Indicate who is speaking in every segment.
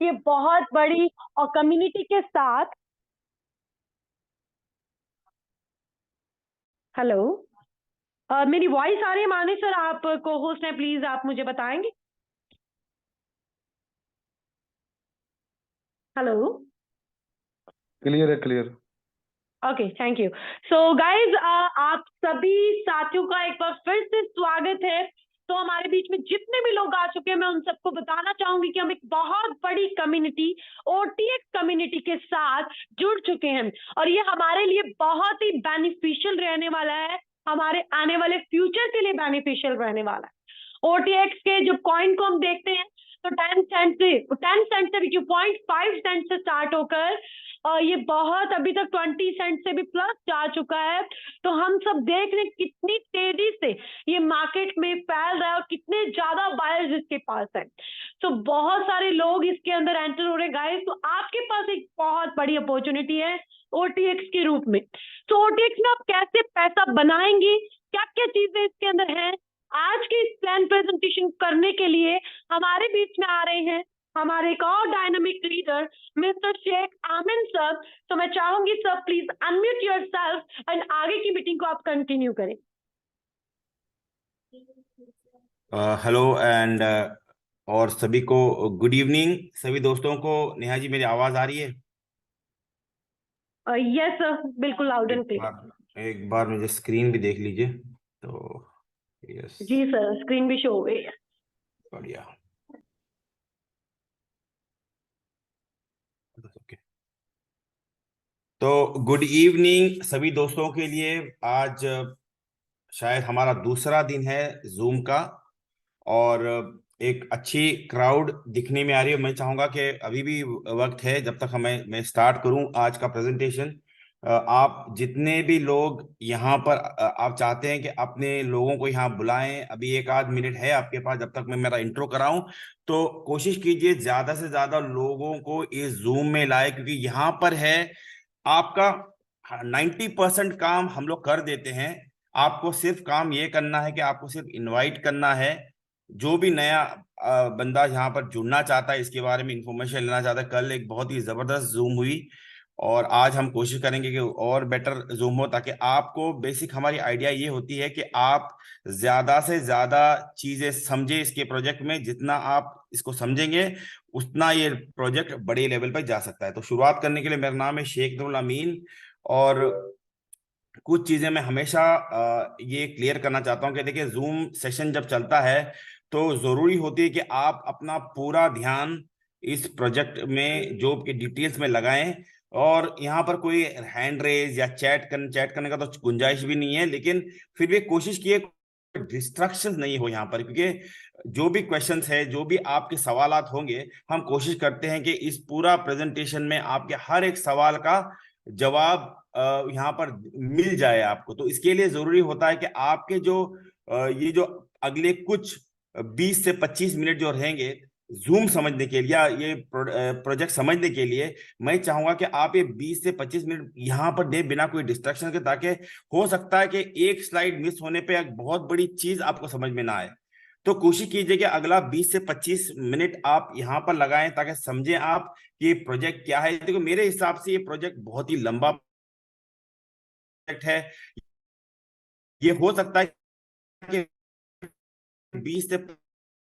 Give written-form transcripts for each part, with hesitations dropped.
Speaker 1: ये बहुत बड़ी और कम्युनिटी के साथ। हेलो, मेरी वॉइस आ रही है? माने सर, आप को होस्ट हैं, प्लीज आप मुझे बताएंगे। हेलो।
Speaker 2: क्लियर है, clear.
Speaker 1: Okay, thank you. So guys, आप सभी साथियों का एक बार फिर से स्वागत है। तो हमारे बीच में जितने भी लोग आ चुके हैं, मैं उन सबको बताना चाहूंगी कि हम एक बहुत बड़ी कम्युनिटी, ओटीएक्स कम्युनिटी के साथ जुड़ चुके हैं। और ये हमारे लिए बहुत ही बेनिफिशियल रहने वाला है, हमारे आने वाले फ्यूचर के लिए बेनिफिशियल रहने वाला है। ओटीएक्स के जब कॉइन को हम देखते हैं तो 10 सेंट से भी क्यों 0.5 सेंट से स्टार्ट होकर ये बहुत अभी तक 20 सेंट से भी प्लस जा चुका है। तो हम सब देख रहे हैं कितनी तेजी से ये मार्केट में फैल रहा है और कितने ज्यादा बायर्स इसके पास है। तो बहुत सारे लोग इसके अंदर एंटर हो रहे हैं गाइस। तो आपके पास एक बहुत बड़ी अपॉर्चुनिटी है ओटीएक्स के रूप में। तो ओटीएक्स में आप कैसे पैसा बनाएंगे, क्या क्या चीजें इसके अंदर हैं, आज के इस प्लान प्रेजेंटेशन करने के लिए हमारे बीच में आ रहे हैं हमारे एक और dynamic leader mister Sheikh Amin sir. तो मैं चाहूंगी sir, please unmute yourself and आगे की मीटिंग को आप कंटिन्यू करें।
Speaker 3: हेलो एंड और सभी को गुड इवनिंग। सभी दोस्तों को नेहा जी, मेरी आवाज आ रही है?
Speaker 1: यस सर, बिल्कुल लाउड एंड
Speaker 3: एक
Speaker 1: क्लियर।
Speaker 3: बार मुझे स्क्रीन भी देख लीजिए। तो यस,
Speaker 1: जी सर, स्क्रीन भी शो हो गई है।
Speaker 3: बढ़िया। ओके, तो गुड इवनिंग सभी दोस्तों के लिए। आज शायद हमारा दूसरा दिन है जूम का, और एक अच्छी क्राउड दिखने में आ रही है। मैं चाहूंगा कि अभी भी वक्त है, जब तक मैं स्टार्ट करूं आज का प्रेजेंटेशन। आप जितने भी लोग यहाँ पर आप चाहते हैं कि अपने लोगों को यहाँ बुलाएं, अभी एक आध मिनट है आपके पास जब तक मैं मेरा इंट्रो कराऊं। तो कोशिश कीजिए ज्यादा से ज्यादा लोगों को इस जूम में लाए, क्योंकि यहाँ पर है आपका 90% काम हम लोग कर देते हैं। आपको सिर्फ काम ये करना है कि आपको सिर्फ इनवाइट करना है। जो भी नया बंदा यहाँ पर जुड़ना चाहता है, इसके बारे में इंफॉर्मेशन लेना चाहता है, कल एक बहुत ही जबरदस्त जूम हुई, और आज हम कोशिश करेंगे कि और बेटर जूम हो, ताकि आपको बेसिक हमारी आइडिया ये होती है कि आप ज्यादा से ज्यादा चीजें समझे इसके प्रोजेक्ट में। जितना आप इसको समझेंगे उतना ये प्रोजेक्ट बड़े लेवल पर जा सकता है। तो शुरुआत करने के लिए, मेरा नाम है शेख नुरुल अमीन, और कुछ चीजें मैं हमेशा ये क्लियर करना चाहता हूँ कि देखिए, जूम सेशन जब चलता है तो जरूरी होती है कि आप अपना पूरा ध्यान इस प्रोजेक्ट में जो कि डिटेल्स में लगाएं। और यहाँ पर कोई हैंड रेज या चैट करने का तो गुंजाइश भी नहीं है, लेकिन फिर भी कोशिश कीजिए डिस्ट्रक्शन नहीं हो यहाँ पर, क्योंकि जो भी क्वेश्चंस है, जो भी आपके सवालात होंगे, हम कोशिश करते हैं कि इस पूरा प्रेजेंटेशन में आपके हर एक सवाल का जवाब यहाँ पर मिल जाए आपको। तो इसके लिए जरूरी होता है कि आपके जो ये जो अगले कुछ 20 से 25 मिनट जो रहेंगे जूम समझने के लिए, या ये प्रोजेक्ट समझने के लिए, मैं चाहूंगा कि आप ये 20 से 25 मिनट यहाँ पर दे बिना कोई डिस्ट्रक्शन के, ताकि हो सकता है कि एक स्लाइड मिस होने पे एक बहुत बड़ी चीज आपको समझ में ना आए। तो कोशिश कीजिए कि अगला 20 से 25 मिनट आप यहाँ पर लगाएं, ताकि समझें आप कि ये प्रोजेक्ट क्या है। देखो, मेरे हिसाब से ये प्रोजेक्ट बहुत ही लंबा प्रोजेक्ट है। ये हो सकता है कि 20 से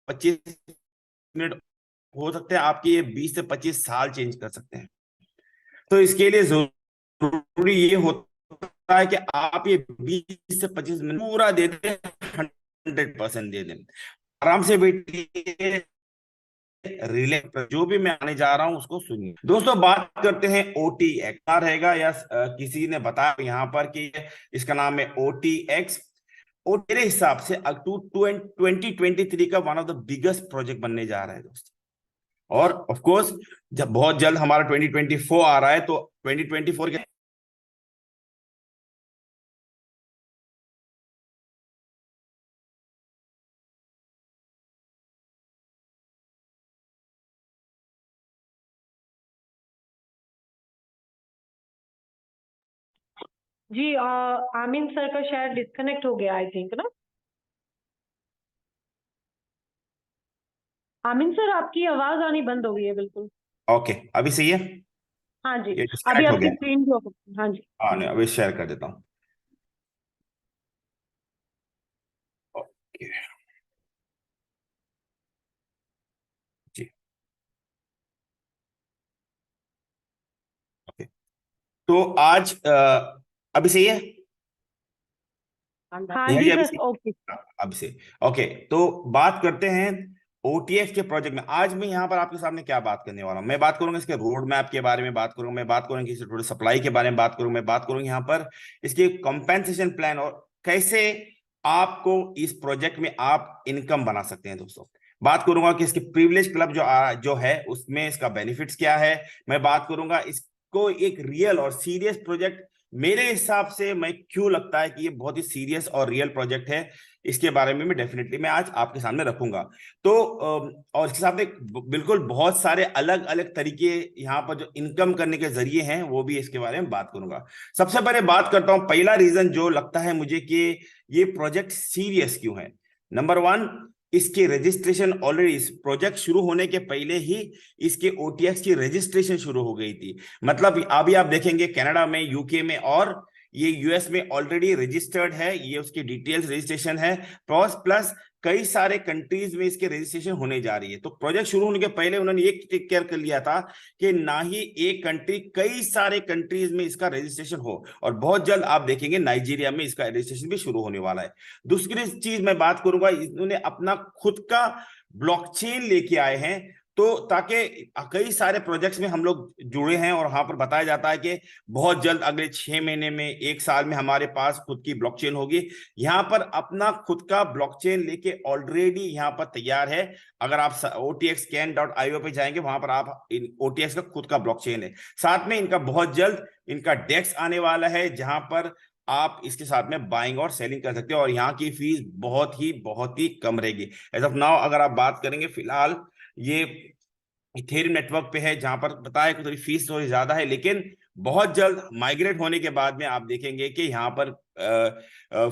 Speaker 3: 25 मिनट, हो सकते हैं आपके ये 20 से 25 साल चेंज कर सकते हैं। तो इसके लिए जरूरी ये होता है कि आप ये 20 से 25 मिनट पूरा दे दें, 100% दे दें। आराम से बैठिए, रिले जो भी मैं आने जा रहा हूं उसको सुनिए। दोस्तों, बात करते हैं ओटीएक्स क्या रहेगा, या किसी ने बताया यहाँ पर कि इसका नाम है ओटीएक्स। और मेरे हिसाब से 2023 का one of the biggest project बनने जा रहा है दोस्तों। और ऑफ कोर्स जब बहुत जल्द हमारा 2024 आ रहा है, तो 2024 के
Speaker 1: जी, आमिन सर का शायद डिस्कनेक्ट हो गया, आई थिंक ना। आमिन सर, आपकी आवाज आनी बंद हो गई है बिल्कुल।
Speaker 3: ओके, अभी सही है?
Speaker 1: हाँ जी,
Speaker 3: ये
Speaker 1: अभी
Speaker 3: डिस्कनेक्ट हो
Speaker 1: आपकी
Speaker 3: गया।
Speaker 1: स्क्रीन भी हाँ जी।
Speaker 3: हाँ नहीं, अभी शेयर कर देता हूँ। ओके जी। ओके, तो आज अभी सही है?
Speaker 1: हाँ
Speaker 3: नेहा
Speaker 1: जी
Speaker 3: जी अभी
Speaker 1: सर,
Speaker 3: सही?
Speaker 1: ओके।
Speaker 3: अभी से। ओके, तो बात करते हैं ओटीएफ के प्रोजेक्ट में। आज मैं यहाँ पर आपके सामने क्या बात करने वाला हूँ, मैं बात करूंगा इसके रोड मैप के बारे में, बात करूंगा, मैं बात करूंगा इसके थोड़े सप्लाई के बारे में बात करूंगा, मैं बात करूंगा यहाँ पर इसके कंपेंसेशन प्लान और कैसे आपको इस प्रोजेक्ट में आप इनकम बना सकते हैं दोस्तों। बात करूंगा कि इसके प्रिविलेज क्लब जो है उसमें इसका बेनिफिट्स क्या है। मैं बात करूंगा इसको एक रियल और सीरियस प्रोजेक्ट मेरे हिसाब से मैं क्यों लगता है कि ये बहुत ही सीरियस और रियल प्रोजेक्ट है, इसके बारे में मैं डेफिनेटली मैं आज आपके सामने रखूंगा। तो और इसके साथ एक बिल्कुल बहुत सारे अलग अलग तरीके यहाँ पर जो इनकम करने के जरिए हैं वो भी इसके बारे में बात करूंगा। सबसे पहले बात करता हूं पहला रीजन जो लगता है मुझे कि ये प्रोजेक्ट सीरियस क्यों है। नंबर वन, इसके रजिस्ट्रेशन ऑलरेडी इस प्रोजेक्ट शुरू होने के पहले ही इसके ओटीएक्स की रजिस्ट्रेशन शुरू हो गई थी। मतलब अभी आप देखेंगे कनाडा में, यूके में और ये यूएस में ऑलरेडी रजिस्टर्ड है, ये उसकी डिटेल्स रजिस्ट्रेशन है। प्लस कई सारे कंट्रीज में इसके रजिस्ट्रेशन होने जा रही है। तो प्रोजेक्ट शुरू होने के पहले उन्होंने ये टेक केयर कर लिया था कि ना ही एक कंट्री, कई सारे कंट्रीज में इसका रजिस्ट्रेशन हो, और बहुत जल्द आप देखेंगे नाइजीरिया में इसका रजिस्ट्रेशन भी शुरू होने वाला है। दूसरी चीज मैं बात करूंगा, इन्होंने अपना खुद का ब्लॉकचेन लेके आए हैं, तो ताकि कई सारे प्रोजेक्ट्स में हम लोग जुड़े हैं और वहां पर बताया जाता है कि बहुत जल्द अगले 6 महीने में, 1 साल में हमारे पास खुद की ब्लॉकचेन होगी। यहां पर अपना खुद का ब्लॉकचेन लेके ऑलरेडी यहां पर तैयार है। अगर आप otxcan.io पे जाएंगे वहां पर आप ओटीएक्स का खुद का ब्लॉकचेन है। साथ में इनका बहुत जल्द इनका डेक्स आने वाला है जहां पर आप इसके साथ में बाइंग और सेलिंग कर सकते हो, और यहाँ की फीस बहुत ही कम रहेगी। एज ऑफ नाउ अगर आप बात करेंगे, फिलहाल ये इथेरियम नेटवर्क पे है जहां पर बताया कि थोड़ी फीस थोड़ी ज्यादा है, लेकिन बहुत जल्द माइग्रेट होने के बाद में आप देखेंगे कि यहाँ पर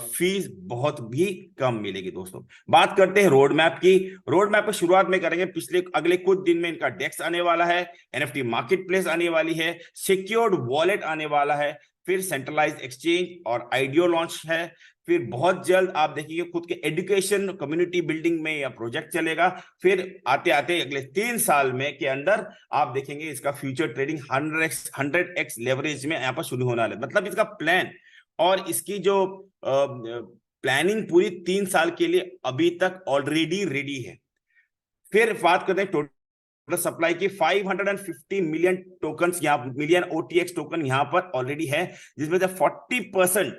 Speaker 3: फीस बहुत भी कम मिलेगी दोस्तों। बात करते हैं रोड मैप की। रोड मैप पर शुरुआत में करेंगे, अगले कुछ दिन में इनका डेक्स आने वाला है, एनएफटी मार्केट प्लेस आने वाली है, सिक्योर्ड वॉलेट आने वाला है, फिर सेंट्रलाइज एक्सचेंज और आईडीओ लॉन्च है, फिर बहुत जल्द आप देखिए खुद के एजुकेशन कम्युनिटी बिल्डिंग में यह प्रोजेक्ट चलेगा। फिर आते आते अगले 3 साल में के अंदर आप देखेंगे इसका फ्यूचर ट्रेडिंग 100x लेवरेज में यहाँ पर शुरू होने वाला है। मतलब इसका प्लान और इसकी जो प्लानिंग पूरी 3 साल के लिए अभी तक ऑलरेडी रेडी है। फिर बात करते हैं टोटल सप्लाई की, 550 million token, million OTX token यहाँ पर ऑलरेडी है, जिसमें से 40%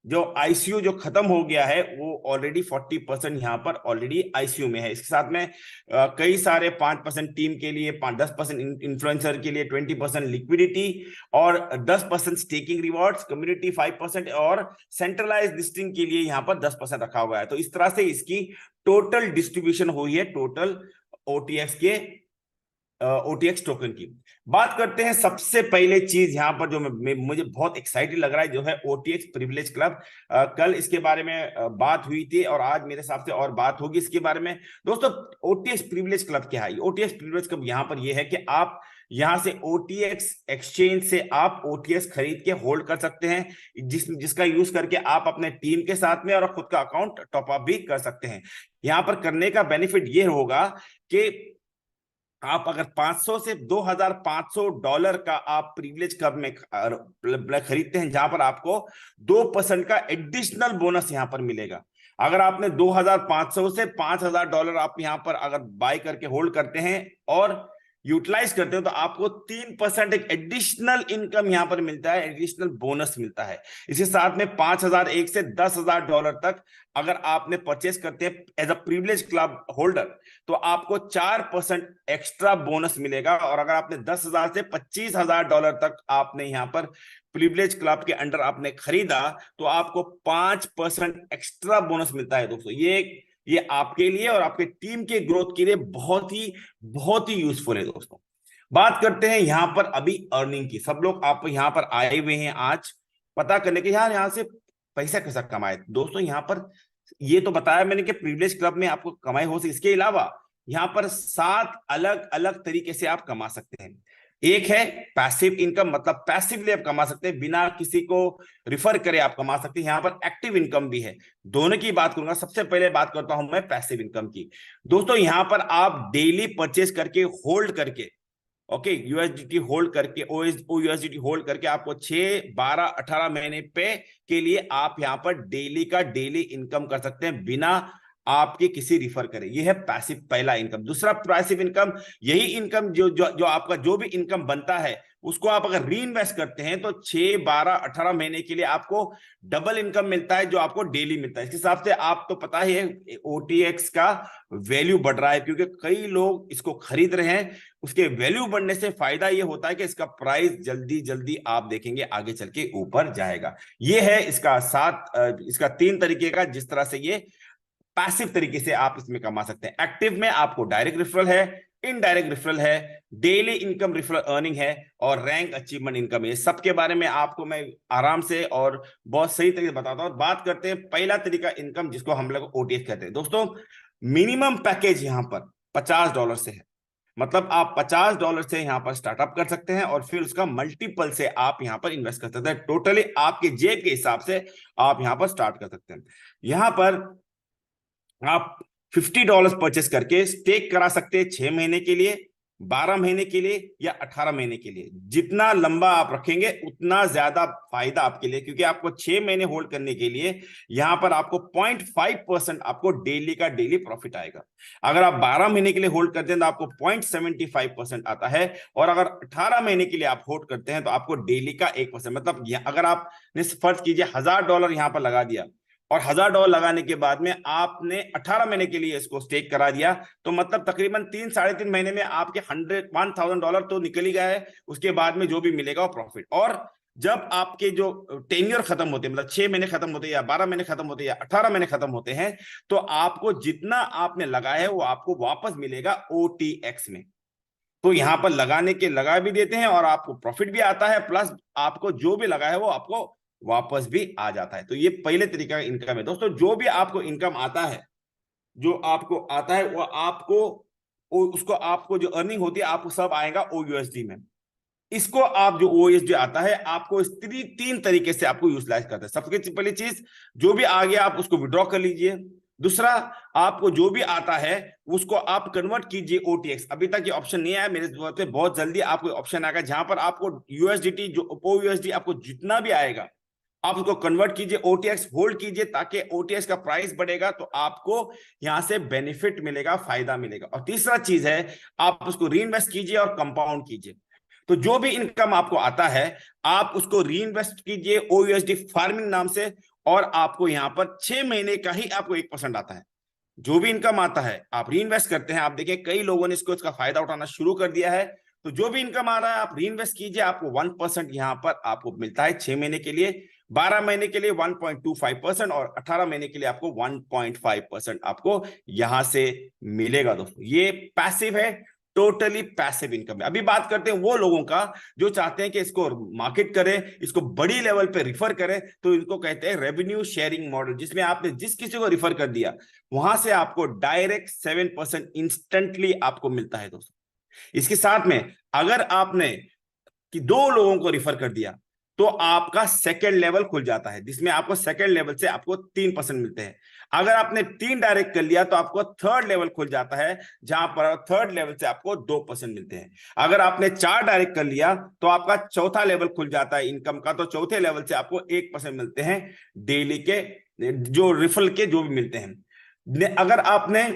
Speaker 3: जो आईसीयू जो खत्म हो गया है वो ऑलरेडी 40% यहाँ पर ऑलरेडी आईसीयू में है। इसके साथ में कई सारे 5% टीम के लिए, 10% इन्फ्लुएंसर के लिए, 20% लिक्विडिटी और 10% स्टेकिंग रिवॉर्ड्स, कम्युनिटी 5% और सेंट्रलाइज लिस्टिंग के लिए यहाँ पर 10% रखा हुआ है। तो इस तरह से इसकी टोटल डिस्ट्रीब्यूशन हुई है टोटल ओटीएक्स टोकन की। बात करते हैं सबसे पहले चीज यहां पर जो मुझे बहुत एक्साइटेड लग रहा है, जो है ओटीएक्स प्रिविलेज क्लब। कल इसके बारे में बात हुई थी और आज मेरे हिसाब से और बात होगी इसके बारे में। दोस्तों, ओटीएक्स प्रिविलेज क्लब क्या है? ओटीएक्स प्रिविलेज क्लब यहां पर यह है कि आप यहां से ओटीएक्स एक्सचेंज से आप ओटीएक्स खरीद के होल्ड कर सकते हैं, जिसका यूज करके आप अपने टीम के साथ में और खुद का अकाउंट टॉपअप भी कर सकते हैं। यहां पर करने का बेनिफिट यह होगा कि आप अगर 500 से $2,500 का आप प्रिविलेज क्लब में खरीदते हैं, जहां पर आपको 2% का एडिशनल बोनस यहां पर मिलेगा। अगर आपने $2,500 से $5,000 आप यहां पर अगर बाय करके होल्ड करते हैं और यूटिलाइज करते हो, तो आपको 3% एक एडिशनल इनकम यहां पर मिलता है, एडिशनल बोनस मिलता है। इसके साथ में $5,001 से $10,000 तक अगर आपने परचेस करते हैं as a privilege club holder, तो आपको 4% एक्स्ट्रा बोनस मिलेगा। और अगर आपने 10,000 से $25,000 तक आपने यहां पर प्रिविलेज क्लब के अंडर आपने खरीदा, तो आपको 5% एक्स्ट्रा बोनस मिलता है दोस्तों। ये आपके लिए और आपके टीम के ग्रोथ के लिए बहुत ही यूजफुल है दोस्तों। बात करते हैं यहां पर अभी अर्निंग की। सब लोग आप यहां पर आए हुए हैं आज पता करने के यार यहां से पैसा कैसा कमाए। दोस्तों, यहां पर ये तो बताया मैंने कि प्रिविलेज क्लब में आपको कमाई हो सकती, इसके अलावा यहाँ पर 7 अलग अलग तरीके से आप कमा सकते हैं। एक है पैसिव इनकम, मतलब पैसिवली आप कमा सकते हैं, बिना किसी को रिफर करे आप कमा सकते हैं। यहाँ पर एक्टिव इनकम भी है, दोनों की बात करूंगा। सबसे पहले बात करता हूं मैं पैसिव इनकम की। दोस्तों यहाँ पर आप डेली परचेस करके, होल्ड करके, ओके, यूएसडीटी होल्ड करके, यूएसडीटी होल्ड करके आपको 6, 12, 18 महीने पे के लिए आप यहाँ पर डेली का डेली इनकम कर सकते हैं बिना आपके किसी रिफर करे। ये है पैसिव पहला इनकम। दूसरा पैसिव इनकम, यही इनकम जो आपका जो भी इनकम बनता है उसको आप अगर री इन्वेस्ट करते हैं तो 6, 12, 18 महीने के लिए आपको डबल इनकम मिलता है जो आपको डेली मिलता है। इस हिसाब से आप तो पता ही है ओटीएक्स का वैल्यू बढ़ रहा है क्योंकि कई लोग इसको खरीद रहे हैं। उसके वैल्यू बढ़ने से फायदा ये होता है कि इसका प्राइस जल्दी जल्दी आप देखेंगे आगे चल के ऊपर जाएगा। ये है इसका 3 तरीके का जिस तरह से ये पैसिव तरीके से आप इसमें कमा सकते हैं। एक्टिव में आपको डायरेक्ट रेफरल है, इनडायरेक्ट रेफरल है, डेली इनकम रेफरल अर्निंग है और रैंक अचीवमेंट इनकम है। सबके बारे में आपको मैं आराम से और बहुत सही तरीके से बताता हूं। बात करते हैं पहला तरीका इनकम जिसको हम लोग ओटीएस कहते हैं। दोस्तों मिनिमम पैकेज यहां पर $50 से है, मतलब आप $50 से यहां पर स्टार्टअप कर सकते हैं और फिर उसका मल्टीपल से आप यहां पर इन्वेस्ट कर सकते हैं। टोटली आपके जेब के हिसाब से आप यहां पर स्टार्ट कर सकते हैं। यहां पर आप $50 परचेस करके स्टेक करा सकते हैं 6 महीने के लिए, 12 महीने के लिए या 18 महीने के लिए। जितना लंबा आप रखेंगे उतना ज्यादा फायदा आपके लिए, क्योंकि आपको 6 महीने होल्ड करने के लिए यहां पर आपको 0.5% आपको डेली का डेली प्रॉफिट आएगा। अगर आप 12 महीने के लिए होल्ड करते हैं तो आपको 0.75% आता है, और अगर 18 महीने के लिए आप होल्ड करते हैं तो आपको डेली का 1%, मतलब अगर आपने फर्ज कीजिए $1000 यहां पर लगा दिया और $1000 लगाने के बाद में आपने 18 महीने के लिए इसको स्टेक करा दिया, तो मतलब तकरीबन 3, 3.5 महीने में आपके $1000 तो निकल ही गया है। उसके बाद में जो भी मिलेगा वो प्रॉफिट। और जब आपके जो टेन्योर खत्म होते हैं, मतलब 6 महीने खत्म होते हैं या 12 महीने खत्म होते हैं या 18 महीने खत्म होते हैं, तो आपको जितना आपने लगाया है वो आपको वापस मिलेगा ओटीएक्स में। तो यहां पर लगा भी देते हैं और आपको प्रॉफिट भी आता है, प्लस आपको जो भी लगा है वो आपको वापस भी आ जाता है। तो ये पहले तरीका का इनकम है। दोस्तों जो भी आपको इनकम आता है, जो आपको आता है वो आपको जो अर्निंग होती है आपको सब आएगा ओयूएसडी में। इसको आप जो ओएसडी आता है आपको इस 3 तरीके से आपको यूटिलाइज करते हैं। सबसे पहली चीज, जो भी आ गया आप उसको विड्रॉ कर लीजिए। दूसरा, आपको जो भी आता है उसको आप कन्वर्ट कीजिए ओटीएक्स। अभी तक ये ऑप्शन नहीं आया, मेरे पे बहुत जल्दी आपको ऑप्शन आएगा जहां पर आपको यूएसडीटी जो ओयूएसडी आपको जितना भी आएगा आप उसको कन्वर्ट कीजिए, ओटीएक्स होल्ड कीजिए, ताकि ओटीएक्स का प्राइस बढ़ेगा तो आपको यहां से बेनिफिट मिलेगा, फायदा मिलेगा। और तीसरा चीज है, आप उसको री इन्वेस्ट कीजिए और कंपाउंड कीजिए। तो जो भी इनकम आपको आता है आप उसको री इन्वेस्ट कीजिए ओयूएसडी फार्मिंग नाम से, और आपको यहां पर 6 महीने का ही आपको 1% आता है। जो भी इनकम आता है आप री इन्वेस्ट करते हैं। आप देखिए कई लोगों ने इसका फायदा उठाना शुरू कर दिया है। तो जो भी इनकम आ रहा है आप री इन्वेस्ट कीजिए, आपको 1% यहां पर आपको मिलता है 6 महीने के लिए, 12 महीने के लिए 1.25% और 18 महीने के लिए आपको 1.5% आपको यहां से मिलेगा। दोस्तों ये पैसिव है, टोटली पैसिव इनकम है। अभी बात करते हैं वो लोगों का जो चाहते हैं कि इसको मार्केट करें, इसको बड़ी लेवल पे रिफर करें, तो इनको कहते हैं रेवेन्यू शेयरिंग मॉडल, जिसमें आपने जिस किसी को रिफर कर दिया वहां से आपको डायरेक्ट 7% इंस्टेंटली आपको मिलता है। दोस्तों इसके साथ में अगर आपने 2 लोगों को रिफर कर दिया तो आपका सेकेंड लेवल खुल जाता है, जिसमें आपको सेकेंड लेवल से आपको 3% मिलते हैं। अगर आपने 3 डायरेक्ट कर लिया तो आपको थर्ड लेवल खुल जाता है, जहां पर थर्ड लेवल से आपको 2% मिलते हैं। अगर आपने 4 डायरेक्ट कर लिया तो आपका चौथा लेवल खुल जाता है इनकम का, तो चौथे लेवल से आपको 1% मिलते हैं डेली के जो रिफरल के जो भी मिलते हैं। अगर आपने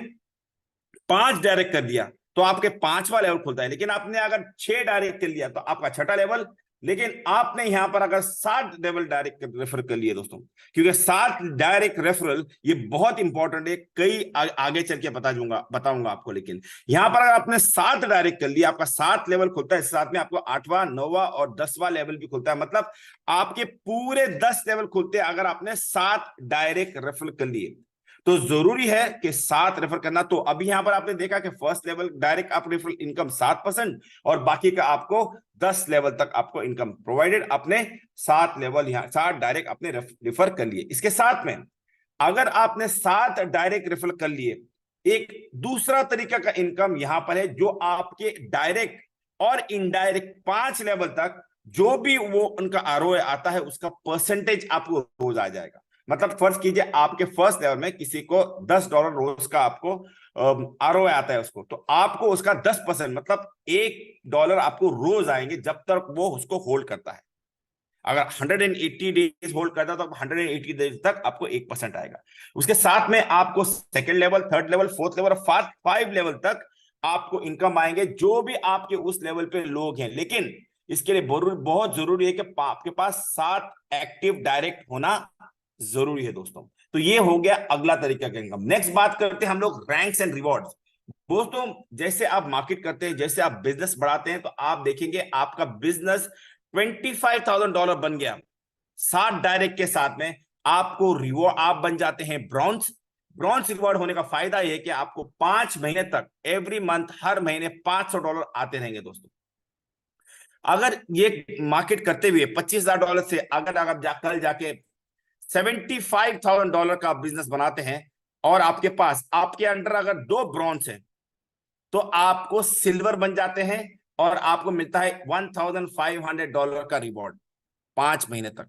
Speaker 3: 5 डायरेक्ट कर दिया तो आपके 5वां लेवल खुलता है, लेकिन आपने अगर 6 डायरेक्ट कर लिया तो आपका 6ठा लेवल। लेकिन आपने यहां पर अगर 7 लेवल डायरेक्ट रेफर कर लिए दोस्तों, क्योंकि 7 डायरेक्ट रेफरल ये बहुत इंपॉर्टेंट है, कई आगे चल के बताऊंगा आपको। लेकिन यहां पर अगर आपने 7 डायरेक्ट कर लिया आपका 7 लेवल खुलता है, साथ में आपको 8वां, 9वां और 10वां लेवल भी खुलता है, मतलब आपके पूरे 10 लेवल खुलते हैं अगर आपने 7 डायरेक्ट रेफरल कर लिए। तो जरूरी है कि 7 रेफर करना। तो अभी यहां पर आपने देखा कि फर्स्ट लेवल डायरेक्ट आप रेफरल इनकम 7% और बाकी का आपको 10 लेवल तक आपको इनकम प्रोवाइडेड, अपने 7 लेवल यहां 7 डायरेक्ट आपने रेफर कर लिए। इसके साथ में अगर आपने 7 डायरेक्ट रेफर कर लिए एक दूसरा तरीका का इनकम यहां पर है, जो आपके डायरेक्ट और इनडायरेक्ट 5 लेवल तक जो भी वो उनका आरओए आता है उसका परसेंटेज आपको रोज आ जाएगा। मतलब फर्ज कीजिए आपके फर्स्ट लेवल में किसी को $10 रोज का आपको आरओए आता है उसको, तो आपको उसका 10% मतलब $1 आपको रोज आएंगे जब तक वो उसको होल्ड करता है। अगर 180 डेज होल्ड करता है तो 180 डेज तक आपको 1% आएगा। उसके साथ में आपको second level, third level, fourth level, 5 level तक आपको इनकम आएंगे जो भी आपके उस लेवल पे लोग हैं। लेकिन इसके लिए बहुत जरूरी है कि आपके पास 7 एक्टिव डायरेक्ट होना जरूरी है दोस्तों। तो ये हो गया अगला तरीका का इनकम। नेक्स्ट बात करते हैं हम लोग रैंक्स एंड रिवॉर्ड्स। दोस्तों जैसे आप मार्केट करते हैं, जैसे आप बिजनेस बढ़ाते हैं, तो आप देखेंगे आपका बिजनेस $25,000 बन गया 7 डायरेक्ट के साथ में, आपको रिवॉर्ड आप बन जाते हैं ब्रॉन्ज। ब्रॉन्ज रिवॉर्ड होने का फायदा यह है कि आपको 5 महीने तक एवरी मंथ, हर महीने $500 आते रहेंगे दोस्तों। अगर ये मार्केट करते हुए $25,000 से अगर आप कल जाके $75,000 का बिजनेस बनाते हैं और आपके पास आपके अंडर अगर 2 ब्रॉन्ज हैं, तो आपको सिल्वर बन जाते हैं और आपको मिलता है $1,500 का रिवॉर्ड 5 महीने तक।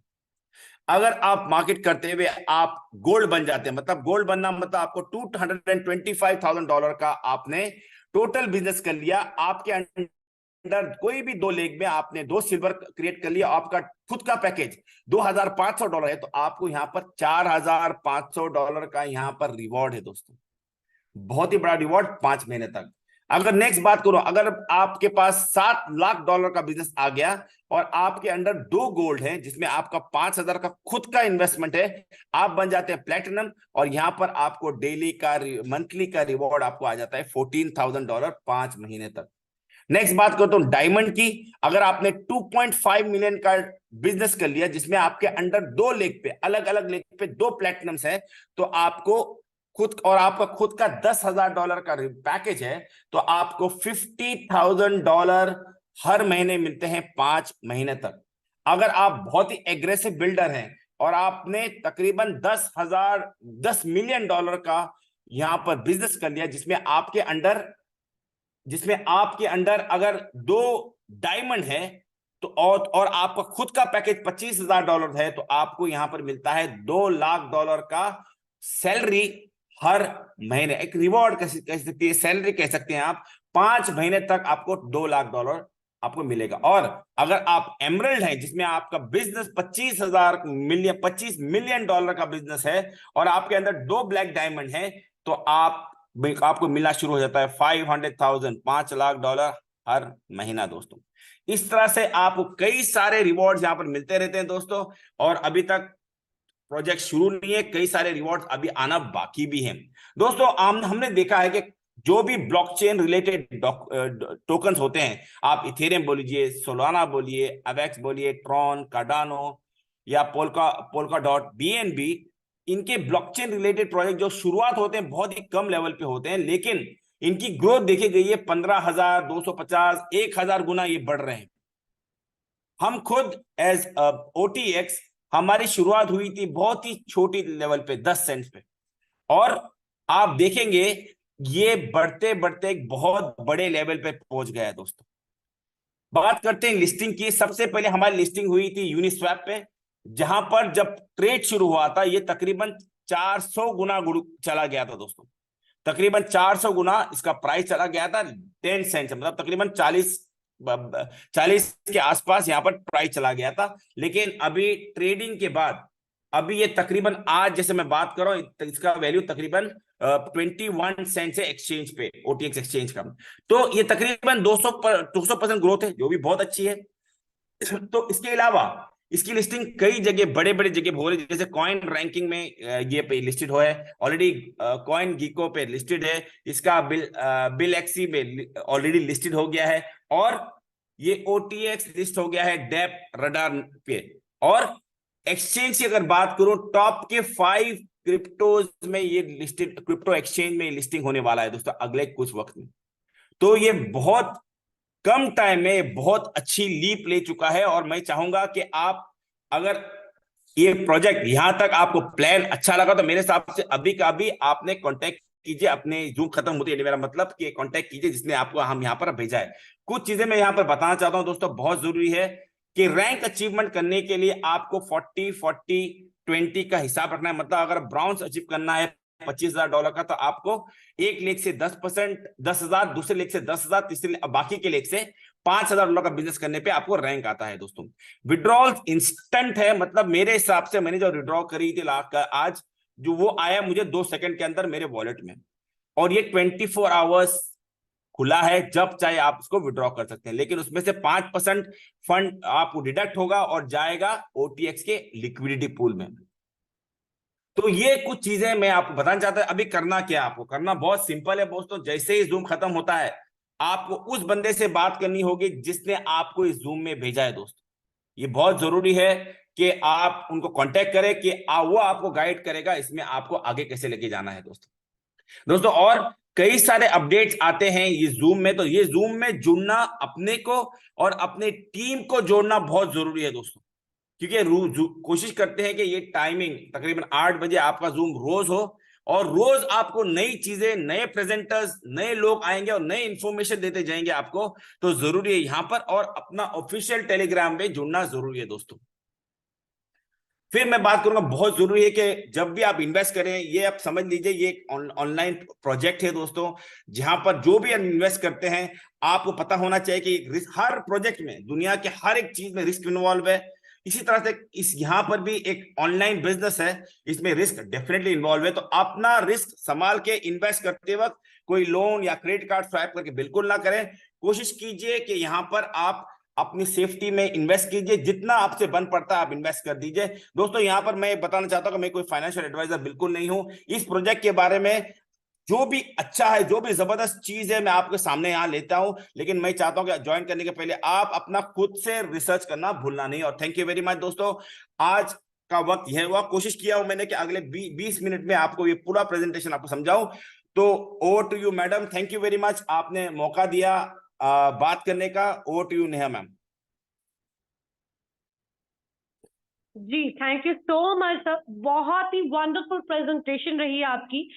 Speaker 3: अगर आप मार्केट करते हुए आप गोल्ड बन जाते हैं, मतलब गोल्ड बनना मतलब आपको $225,000 का आपने टोटल बिजनेस कर लिया। आपके अंडर कोई भी 2 लेग में आपने 2 सिल्वर क्रिएट कर लिया, आपका खुद का पैकेज $2,500 है, तो आपको यहां पर $4,500 का यहां पर रिवॉर्ड है दोस्तों। बहुत ही बड़ा रिवॉर्ड 5 महीने तक। अगर नेक्स्ट बात करो, अगर आपके पास $7 लाख का बिजनेस आ गया और आपके अंडर 2 गोल्ड है जिसमें आपका 5,000 का खुद का इन्वेस्टमेंट है, आप बन जाते हैं प्लेटिनम और यहां पर आपको डेली का मंथली का रिवॉर्ड आपको आ जाता है $14,000 5 महीने तक। नेक्स्ट बात करता हूं डायमंड की। अगर आपने 2.5 मिलियन का बिजनेस कर लिया जिसमें आपके अंडर 2 लेग पे, अलग अलग लेग पे 2 प्लेटिनम्स है, तो आपको खुद और आपका खुद का $10,000 का पैकेज है, तो आपको $50,000 हर महीने मिलते हैं 5 महीने तक। अगर आप बहुत ही एग्रेसिव बिल्डर हैं और आपने तकरीबन $10 मिलियन का यहां पर बिजनेस कर लिया जिसमें आपके अंडर अगर 2 डायमंड है, तो और आपका खुद का पैकेज $25,000 है, तो आपको यहां पर मिलता है $2 लाख का सैलरी हर महीने। एक रिवॉर्ड कह सकती है, सैलरी कह सकते हैं आप। 5 महीने तक आपको $2 लाख आपको मिलेगा। और अगर आप एमरल्ड हैं जिसमें आपका बिजनेस 25 मिलियन डॉलर का बिजनेस है और आपके अंदर 2 ब्लैक डायमंड है, तो आपको मिलना शुरू हो जाता है 500,000 $5 लाख हर महीना दोस्तों। इस तरह से आपको कई सारे रिवॉर्ड्स यहां पर मिलते रहते हैं दोस्तों। और अभी तक प्रोजेक्ट शुरू नहीं है, कई सारे रिवॉर्ड्स अभी आना बाकी भी हैं दोस्तों। हमने देखा है कि जो भी ब्लॉकचेन रिलेटेड टोकन्स होते हैं, आप इथेरियम बोलिए, सोलाना बोलिए, अवेक्स बोलिए, ट्रॉन, कार्डानो या पोल्का.डॉट, BNB, इनके ब्लॉकचेन रिलेटेड प्रोजेक्ट जो शुरुआत होते हैं बहुत ही कम लेवल पे होते हैं, लेकिन इनकी ग्रोथ देखी गई है 15,000, 250, 1,000 गुना ये बढ़ रहे हैं। हम खुद एज OTX हमारी शुरुआत हुई थी बहुत ही छोटी लेवल पे 10 सेंट पे, और आप देखेंगे ये बढ़ते बढ़ते एक बहुत बड़े लेवल पे पहुंच गया है दोस्तों। बात करते हैं लिस्टिंग की। सबसे पहले हमारी लिस्टिंग हुई थी यूनिस्वैप पे, जहां पर जब ट्रेड शुरू हुआ था ये तकरीबन 400 गुना चला गया था दोस्तों। तकरीबन 400 गुना इसका प्राइस चला गया था 10 सेंट से, मतलब तकरीबन 40 के आसपास यहां पर प्राइस चला गया था। लेकिन अभी ट्रेडिंग के बाद अभी ये तकरीबन आज जैसे मैं बात कर रहा हूं इसका वैल्यू तकरीबन 21 सेंट से एक्सचेंज पे, OTX एक्सचेंज का। तो ये तकरीबन 200% ग्रोथ है, जो भी बहुत अच्छी है। तो इसके अलावा इसकी लिस्टिंग कई जगह, बड़े बड़े जगह हो रही है, जैसे कॉइन रैंकिंग में ये पे लिस्टेड हो है ऑलरेडी, कॉइन गीको पे लिस्टेड है, इसका बिलएक्सी में ऑलरेडी लिस्टेड हो गया है, और ये OTX लिस्ट हो गया है डेप रडार पे। और एक्सचेंज की अगर बात करूं, टॉप के 5 क्रिप्टोज में ये लिस्टेड, क्रिप्टो एक्सचेंज में लिस्टिंग होने वाला है दोस्तों अगले कुछ वक्त में। तो ये बहुत कम टाइम में बहुत अच्छी लीप ले चुका है, और मैं चाहूंगा कि आप, अगर ये प्रोजेक्ट यहां तक आपको प्लान अच्छा लगा, तो मेरे हिसाब से अभी का अभी आपने कांटेक्ट कीजिए, अपने जूम खत्म होती है, मेरा मतलब कि कांटेक्ट कीजिए जिसने आपको हम यहाँ पर भेजा है। कुछ चीजें मैं यहाँ पर बताना चाहता हूँ दोस्तों, बहुत जरूरी है कि रैंक अचीवमेंट करने के लिए आपको 40-40-20 का हिसाब रखना है। मतलब अगर ब्राउन्स अचीव करना है $25,000 का, तो आपको एक लेग से 10%, 10,000, दूसरे लेग से 10,000, तीसरे बाकी के लेग से $5,000 का बिजनेस करने पे आपको रैंक आता है दोस्तों। विड्रॉल इंस्टेंट है, मतलब मेरे हिसाब से मैंने जो विड्रॉ करी थी आज, जो वो आया मुझे 2 सेकंड के अंदर मेरे वॉलेट में, और ये 24 आवर्स खुला है, जब चाहे आप इसको विड्रॉ कर सकते हैं। लेकिन उसमें से 5% फंड आपको डिडक्ट होगा और जाएगा OTX के लिक्विडिटी पूल में। तो ये कुछ चीजें मैं आपको बताना चाहता हूं। अभी करना क्या है, आपको करना बहुत सिंपल है दोस्तों। जैसे ही जूम खत्म होता है, आपको उस बंदे से बात करनी होगी जिसने आपको इस जूम में भेजा है दोस्तों। ये बहुत जरूरी है कि आप उनको कांटेक्ट करें कि वो आपको गाइड करेगा इसमें आपको आगे कैसे लेके जाना है दोस्तों। और कई सारे अपडेट्स आते हैं ये जूम में, तो ये जूम में जुड़ना, अपने को और अपने टीम को जोड़ना बहुत जरूरी है दोस्तों। क्योंकि कोशिश करते हैं कि ये टाइमिंग तकरीबन 8 बजे आपका जूम रोज हो, और रोज आपको नई चीजें, नए प्रेजेंटर्स, नए लोग आएंगे और नए इंफॉर्मेशन देते जाएंगे आपको। तो जरूरी है यहाँ पर, और अपना ऑफिशियल टेलीग्राम में जुड़ना जरूरी है दोस्तों। फिर मैं बात करूंगा, बहुत जरूरी है कि जब भी आप इन्वेस्ट करें, ये आप समझ लीजिए ये एक ऑनलाइन प्रोजेक्ट है दोस्तों, जहां पर जो भी इन्वेस्ट करते हैं आपको पता होना चाहिए कि हर प्रोजेक्ट में, दुनिया के हर एक चीज में रिस्क इन्वॉल्व है। इसी तरह से इस यहाँ पर भी एक ऑनलाइन बिजनेस है, इसमें रिस्क डेफिनेटली इन्वॉल्व है। तो अपना रिस्क संभाल के इन्वेस्ट करते वक्त कोई लोन या क्रेडिट कार्ड स्वाइप करके बिल्कुल ना करें। कोशिश कीजिए कि यहाँ पर आप अपनी सेफ्टी में इन्वेस्ट कीजिए, जितना आपसे बन पड़ता है आप इन्वेस्ट कर दीजिए दोस्तों। यहाँ पर मैं बताना चाहता हूँ कि मैं कोई फाइनेंशियल एडवाइजर बिल्कुल नहीं हूँ। इस प्रोजेक्ट के बारे में जो भी अच्छा है, जो भी जबरदस्त चीज है, मैं आपके सामने यहाँ लेता हूं। लेकिन मैं चाहता हूं कि ज्वाइन करने के पहले आप अपना खुद से रिसर्च करना भूलना नहीं। और थैंक यू वेरी मच दोस्तों, आज का वक्त यह हुआ। कोशिश किया हूं मैंने कि अगले 20 मिनट में आपको ये पूरा प्रेजेंटेशन आपको समझाऊं। तो over to you madam, thank you very much, आपने मौका दिया बात करने का। Over to you Neha ma'am.
Speaker 1: जी thank you so much sir, बहुत ही वंडरफुल प्रेजेंटेशन रही आपकी।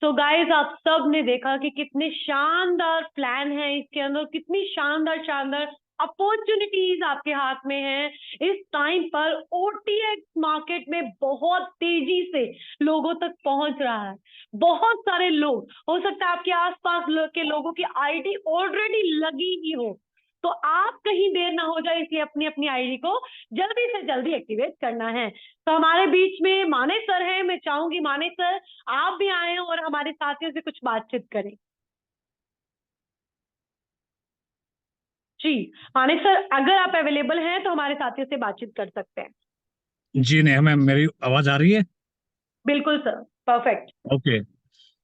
Speaker 1: तो गाइज आप सब ने देखा कि कितने शानदार प्लान है इसके अंदर, कितनी शानदार शानदार अपॉर्चुनिटीज आपके हाथ में है। इस टाइम पर OTX मार्केट में बहुत तेजी से लोगों तक पहुंच रहा है। बहुत सारे लोग, हो सकता है आपके आसपास के लोगों की आईडी ऑलरेडी लगी ही हो, तो आप कहीं देर ना हो जाए, इसलिए अपनी अपनी आईडी को जल्दी से जल्दी एक्टिवेट करना है। तो हमारे बीच में माने सर हैं, मैं चाहूंगी माने सर आप भी आए और हमारे साथियों से कुछ बातचीत करें। जी माने सर, अगर आप अवेलेबल हैं तो हमारे साथियों से बातचीत कर सकते हैं।
Speaker 4: जी नेहा मैम, मेरी आवाज आ रही है?
Speaker 1: बिल्कुल सर, परफेक्ट।
Speaker 4: ओके।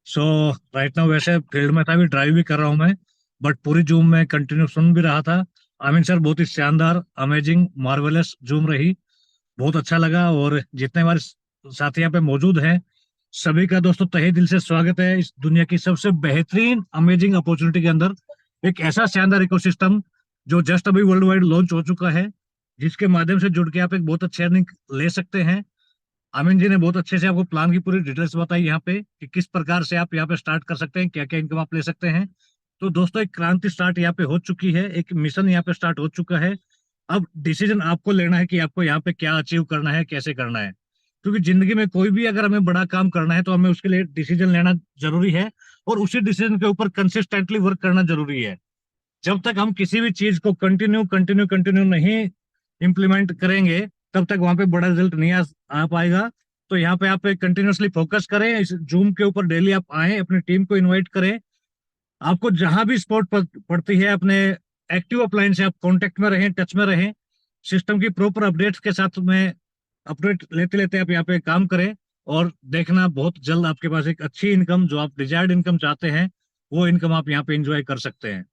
Speaker 4: सो राइट नाउ वैसे फील्ड में था, अभी ड्राइव भी कर रहा हूँ मैं, बट पूरी जूम में कंटिन्यू सुन भी रहा था। आमीन सर, बहुत ही शानदार, अमेजिंग, मार्वेलस जूम रही, बहुत अच्छा लगा। और जितने हमारे साथी यहाँ पे मौजूद हैं, सभी का दोस्तों तहे दिल से स्वागत है इस दुनिया की सबसे बेहतरीन अमेजिंग अपॉर्चुनिटी के अंदर। एक ऐसा शानदार इकोसिस्टम जो जस्ट अभी वर्ल्ड वाइड लॉन्च हो चुका है, जिसके माध्यम से जुड़ के आप एक बहुत अच्छी अर्निंग ले सकते हैं। आमीन जी ने बहुत अच्छे से आपको प्लान की पूरी डिटेल्स बताई यहाँ पे कि किस प्रकार से आप यहाँ पे स्टार्ट कर सकते हैं, क्या क्या इनकम आप ले सकते हैं। तो दोस्तों एक क्रांति स्टार्ट यहाँ पे हो चुकी है, एक मिशन यहाँ पे स्टार्ट हो चुका है। अब डिसीजन आपको लेना है कि आपको यहाँ पे क्या अचीव करना है, कैसे करना है। क्योंकि जिंदगी में कोई भी अगर हमें बड़ा काम करना है तो हमें उसके लिए डिसीजन लेना जरूरी है, और उसी डिसीजन के ऊपर कंसिस्टेंटली वर्क करना जरूरी है। जब तक हम किसी भी चीज को कंटिन्यू कंटिन्यू कंटिन्यू नहीं इम्प्लीमेंट करेंगे, तब तक वहां पे बड़ा रिजल्ट नहीं आ पाएगा। तो यहाँ पे आप कंटिन्यूसली फोकस करें, इस जूम के ऊपर डेली आप आए, अपनी टीम को इनवाइट करें। आपको जहां भी स्पॉट पड़ती है, अपने एक्टिव अपलाइन से आप कांटेक्ट में रहें, टच में रहें। सिस्टम की प्रॉपर अपडेट्स के साथ में अपडेट लेते लेते आप यहाँ पे काम करें, और देखना बहुत जल्द आपके पास एक अच्छी इनकम, जो आप डिजायर्ड इनकम चाहते हैं, वो इनकम आप यहाँ पे एंजॉय कर सकते हैं।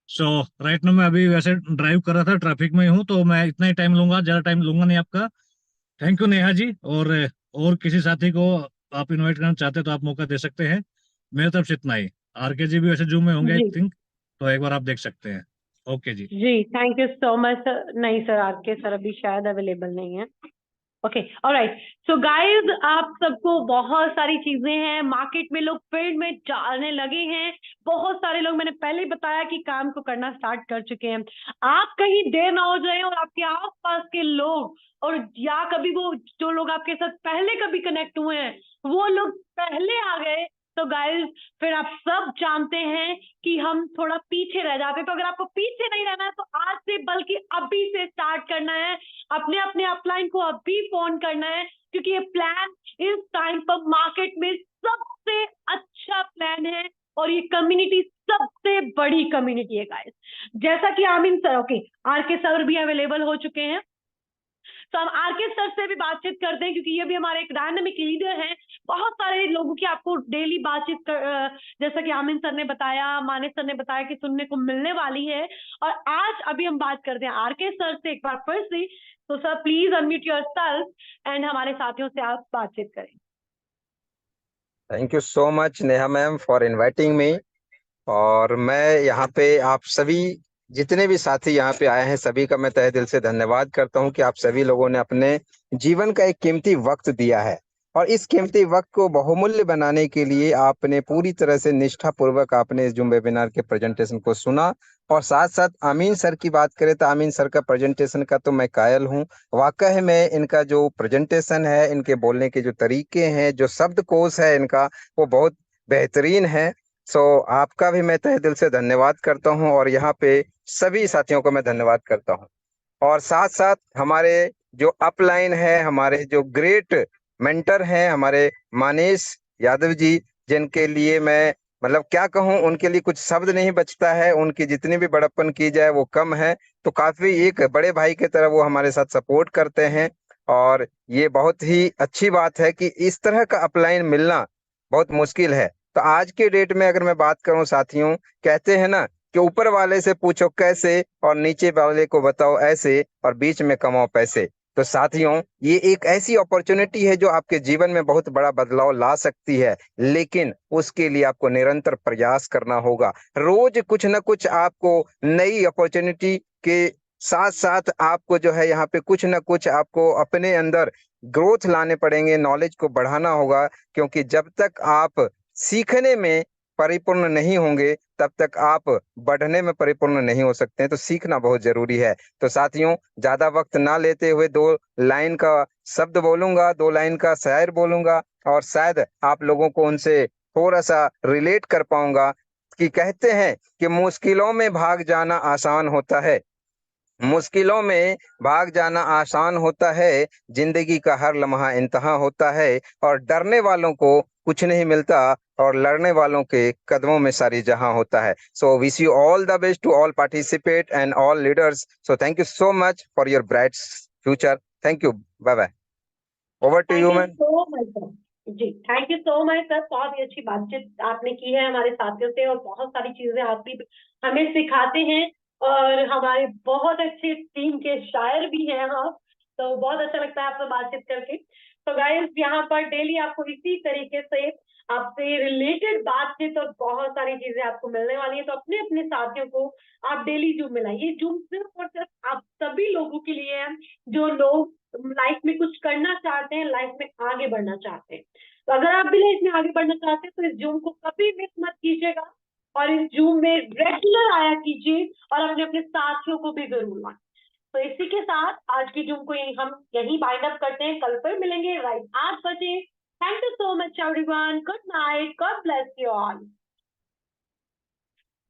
Speaker 4: सो राइट नाउ मैं अभी वैसे ड्राइव कर रहा था, ट्रैफिक में हूँ, तो मैं इतना ही टाइम लूंगा, ज्यादा टाइम लूंगा नहीं आपका। Thank you Neha ji. और किसी साथी को आप इनवाइट करना चाहते हैं तो आप मौका दे सकते हैं। मेरे तरफ से इतना ही। आरके जी भी वैसे जूम में होंगे आई
Speaker 1: जी
Speaker 4: थिंक, तो एक बार आप देख सकते हैं। ओके जी।
Speaker 1: जी thank you so much sir. नहीं सर, आर के सर अभी शायद अवेलेबल नहीं है, ओके, ऑलराइट। सो गाइज, आप सबको बहुत सारी चीजें हैं, मार्केट में लोग फील्ड में जाने लगे हैं, बहुत सारे लोग, मैंने पहले ही बताया कि काम को करना स्टार्ट कर चुके हैं। आप कहीं देर ना हो जाए और आपके आसपास के लोग, और या कभी वो जो लोग आपके साथ पहले कभी कनेक्ट हुए हैं वो लोग पहले आ गए, तो गाइज फिर आप सब जानते हैं कि हम थोड़ा पीछे रह जाते हैं। तो अगर आपको पीछे नहीं रहना है तो आज से, बल्कि अभी से स्टार्ट करना है, अपने अपने अपलाइन को अभी फोन करना है, क्योंकि ये प्लान इस टाइम पर मार्केट में सबसे अच्छा प्लान है और ये कम्युनिटी सबसे बड़ी कम्युनिटी है गाइस। जैसा कि आमीन सर, ओके, आरके सर भी अवेलेबल हो चुके हैं, तो हम आरके सर से भी बातचीत करते हैं, क्योंकि ये भी हमारे एक डायनामिक लीडर हैं। बहुत सारे लोगों की आपको डेली बातचीत जैसा कि आमिन सर ने बताया, माने सर ने बताया कि सुनने को मिलने वाली है। और आज अभी हम बात करते हैं आरके सर से एक बार फिर से। तो sir please unmute yourself and हमारे साथियों से आप बातचीत करें।
Speaker 5: Thank you so much Neha ma'am for inviting me. और मैं यहाँ पे आप सभी जितने भी साथी यहाँ पे आए हैं सभी का मैं तहे दिल से धन्यवाद करता हूँ कि आप सभी लोगों ने अपने जीवन का एक कीमती वक्त दिया है और इस कीमती वक्त को बहुमूल्य बनाने के लिए आपने पूरी तरह से निष्ठापूर्वक आपने इस जूम वेबिनार के प्रेजेंटेशन को सुना। और साथ साथ आमीन सर की बात करें तो आमीन सर का प्रेजेंटेशन का तो मैं कायल हूँ। वाकई में इनका जो प्रेजेंटेशन है, इनके बोलने के जो तरीके हैं, जो शब्दकोश है इनका, वो बहुत बेहतरीन है। आपका भी मैं तहे दिल से धन्यवाद करता हूं और यहाँ पे सभी साथियों को मैं धन्यवाद करता हूं। और साथ साथ हमारे जो अपलाइन है, हमारे जो ग्रेट मेंटर हैं, हमारे मानेश यादव जी, जिनके लिए मैं मतलब क्या कहूं, उनके लिए कुछ शब्द नहीं बचता है। उनकी जितनी भी बड़प्पन की जाए वो कम है। तो काफी एक बड़े भाई की तरह वो हमारे साथ सपोर्ट करते हैं और ये बहुत ही अच्छी बात है कि इस तरह का अपलाइन मिलना बहुत मुश्किल है। तो आज के डेट में अगर मैं बात करूं साथियों, कहते हैं ना कि ऊपर वाले से पूछो कैसे और नीचे वाले को बताओ ऐसे और बीच में कमाओ पैसे। तो साथियों, ये एक ऐसी अपॉर्चुनिटी है जो आपके जीवन में बहुत बड़ा बदलाव ला सकती है, लेकिन उसके लिए आपको निरंतर प्रयास करना होगा। रोज कुछ ना कुछ आपको नई अपॉर्चुनिटी के साथ साथ आपको जो है यहाँ पे कुछ ना कुछ आपको अपने अंदर ग्रोथ लाने पड़ेंगे, नॉलेज को बढ़ाना होगा, क्योंकि जब तक आप सीखने में परिपूर्ण नहीं होंगे तब तक आप बढ़ने में परिपूर्ण नहीं हो सकते हैं। तो सीखना बहुत जरूरी है। तो साथियों, ज्यादा वक्त ना लेते हुए 2 लाइन का शब्द बोलूंगा, 2 लाइन का शायर बोलूंगा और शायद आप लोगों को उनसे थोड़ा सा रिलेट कर पाऊंगा। कि कहते हैं कि मुश्किलों में भाग जाना आसान होता है, मुश्किलों में भाग जाना आसान होता है, जिंदगी का हर लम्हा इंतहा होता है और डरने वालों को कुछ नहीं मिलता और लड़ने वालों के कदमों में सारी जहां होता है। So wish you all the best to all participate and all leaders. So thank you so much for your bright future. Thank you, bye bye. Over to you ma'am.
Speaker 1: So much sir. जी, thank you so much sir, बहुत ही अच्छी बातचीत आपने की है हमारे साथियों से और बहुत सारी चीजें आप भी हमें सिखाते हैं और हमारे बहुत अच्छे टीम के शायर भी हैं आप, तो बहुत अच्छा लगता है आपसे बातचीत करके। तो गाइस, यहाँ पर डेली आपको इसी तरीके से आपसे रिलेटेड बातचीत और बहुत सारी चीजें आपको मिलने वाली है। तो अपने अपने साथियों को आप डेली जूम मिलाइए। जूम सिर्फ और सिर्फ आप सभी लोगों के लिए है जो लोग लाइफ में कुछ करना चाहते हैं, लाइफ में आगे बढ़ना चाहते हैं। तो अगर आप भी लाइफ में आगे बढ़ना चाहते हैं तो इस जूम को कभी मिस मत कीजिएगा और इस जूम में रेगुलर आया कीजिए और अपने अपने साथियों को भी जरूर लाएं। तो इसी के साथ आज की जूम को हम यहीं बाइंड अप करते हैं। कल फिर मिलेंगे राइट 8 बजे। Thank you so much everyone. Good night, God bless you all.